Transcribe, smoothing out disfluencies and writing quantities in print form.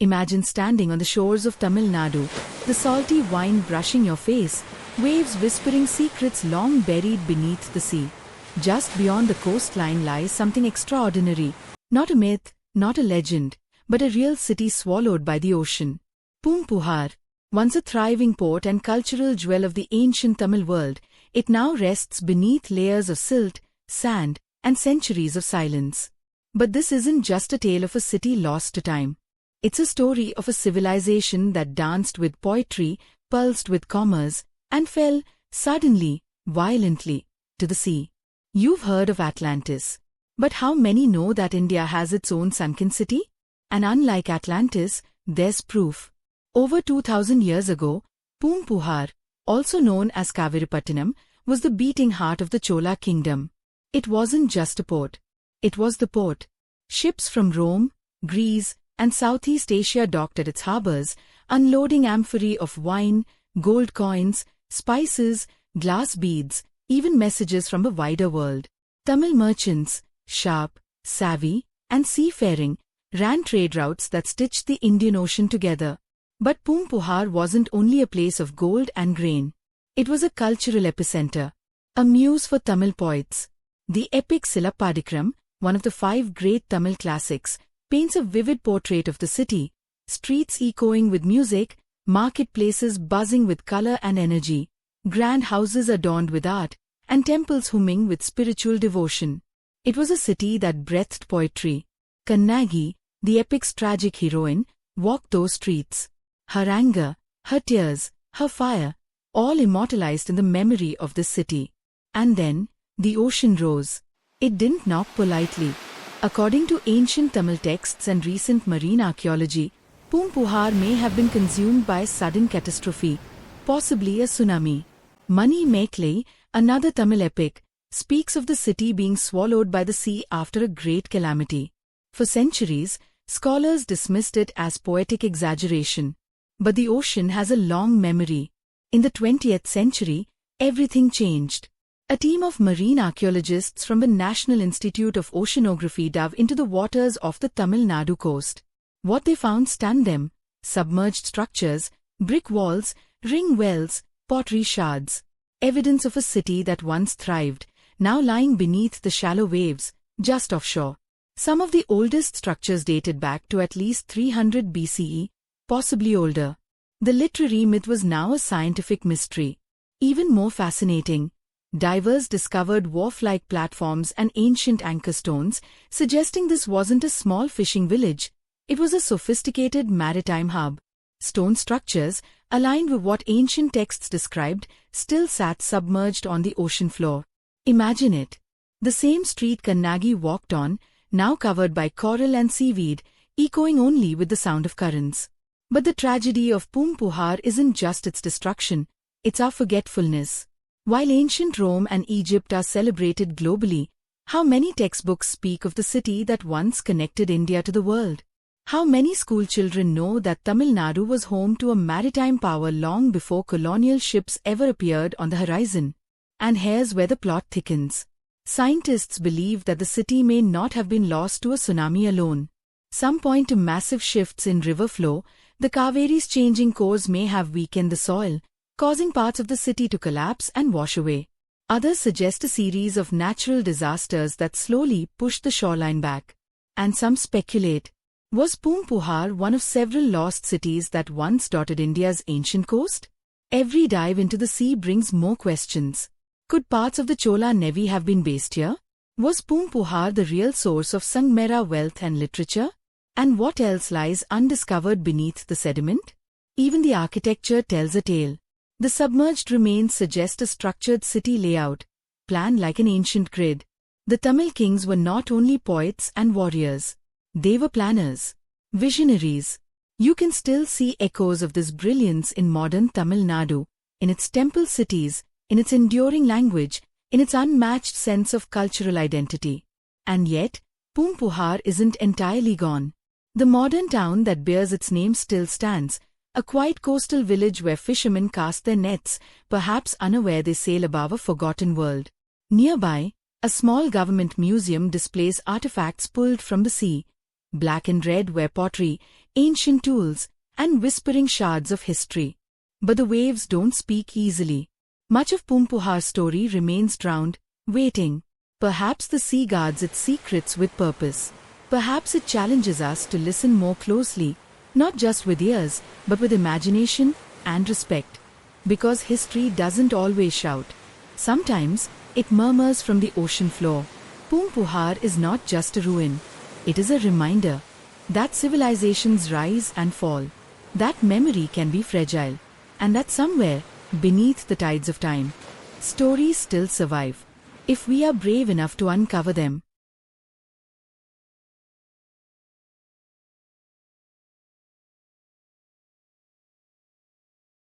Imagine standing on the shores of Tamil Nadu, the salty wine brushing your face, waves whispering secrets long buried beneath the sea. Just beyond the coastline lies something extraordinary. Not a myth, not a legend, but a real city swallowed by the ocean. Poompuhar, once a thriving port and cultural jewel of the ancient Tamil world, it now rests beneath layers of silt, sand, and centuries of silence. But this isn't just a tale of a city lost to time. It's a story of a civilization that danced with poetry, pulsed with commerce, and fell, suddenly, violently, to the sea. You've heard of Atlantis. But how many know that India has its own sunken city? And unlike Atlantis, there's proof. Over 2000 years ago, Poompuhar, also known as Kaviripattinam, was the beating heart of the Chola kingdom. It wasn't just a port. It was the port. Ships from Rome, Greece, and Southeast Asia docked at its harbors, unloading amphorae of wine, gold coins, spices, glass beads, even messages from the wider world. Tamil merchants, sharp, savvy, and seafaring, ran trade routes that stitched the Indian Ocean together. But Poompuhar wasn't only a place of gold and grain. It was a cultural epicenter, a muse for Tamil poets. The epic Silappadikaram, one of the 5 great Tamil classics, paints a vivid portrait of the city, streets echoing with music, marketplaces buzzing with color and energy, grand houses adorned with art, and temples humming with spiritual devotion. It was a city that breathed poetry. Kannagi, the epic's tragic heroine, walked those streets. Her anger, her tears, her fire, all immortalized in the memory of this city. And then, the ocean rose. It didn't knock politely. According to ancient Tamil texts and recent marine archaeology, Poompuhar may have been consumed by a sudden catastrophe, possibly a tsunami. Mani Meklai, another Tamil epic, speaks of the city being swallowed by the sea after a great calamity. For centuries, scholars dismissed it as poetic exaggeration. But the ocean has a long memory. In the 20th century, everything changed. A team of marine archaeologists from the National Institute of Oceanography dove into the waters off the Tamil Nadu coast. What they found stunned them: submerged structures, brick walls, ring wells, pottery shards. Evidence of a city that once thrived, now lying beneath the shallow waves, just offshore. Some of the oldest structures dated back to at least 300 BCE, possibly older. The literary myth was now a scientific mystery. Even more fascinating, divers discovered wharf-like platforms and ancient anchor stones, suggesting this wasn't a small fishing village. It was a sophisticated maritime hub. Stone structures, aligned with what ancient texts described, still sat submerged on the ocean floor. Imagine it. The same street Kannagi walked on, now covered by coral and seaweed, echoing only with the sound of currents. But the tragedy of Poompuhar isn't just its destruction, it's our forgetfulness. While ancient Rome and Egypt are celebrated globally, how many textbooks speak of the city that once connected India to the world? How many schoolchildren know that Tamil Nadu was home to a maritime power long before colonial ships ever appeared on the horizon? And here's where the plot thickens. Scientists believe that the city may not have been lost to a tsunami alone. Some point to massive shifts in river flow. The Kaveri's changing course may have weakened the soil, causing parts of the city to collapse and wash away. Others suggest a series of natural disasters that slowly pushed the shoreline back. And some speculate, was Poompuhar one of several lost cities that once dotted India's ancient coast? Every dive into the sea brings more questions. Could parts of the Chola Navy have been based here? Was Poompuhar the real source of Sangmera wealth and literature? And what else lies undiscovered beneath the sediment? Even the architecture tells a tale. The submerged remains suggest a structured city layout, planned like an ancient grid. The Tamil kings were not only poets and warriors. They were planners, visionaries. You can still see echoes of this brilliance in modern Tamil Nadu, in its temple cities, in its enduring language, in its unmatched sense of cultural identity. And yet, Poompuhar isn't entirely gone. The modern town that bears its name still stands, a quiet coastal village where fishermen cast their nets, perhaps unaware they sail above a forgotten world. Nearby, a small government museum displays artifacts pulled from the sea. Black and red ware pottery, ancient tools, and whispering shards of history. But the waves don't speak easily. Much of Poompuhar's story remains drowned, waiting. Perhaps the sea guards its secrets with purpose. Perhaps it challenges us to listen more closely, not just with ears, but with imagination and respect. Because history doesn't always shout. Sometimes, it murmurs from the ocean floor. Poompuhar is not just a ruin. It is a reminder that civilizations rise and fall, that memory can be fragile, and that somewhere, beneath the tides of time, stories still survive, if we are brave enough to uncover them.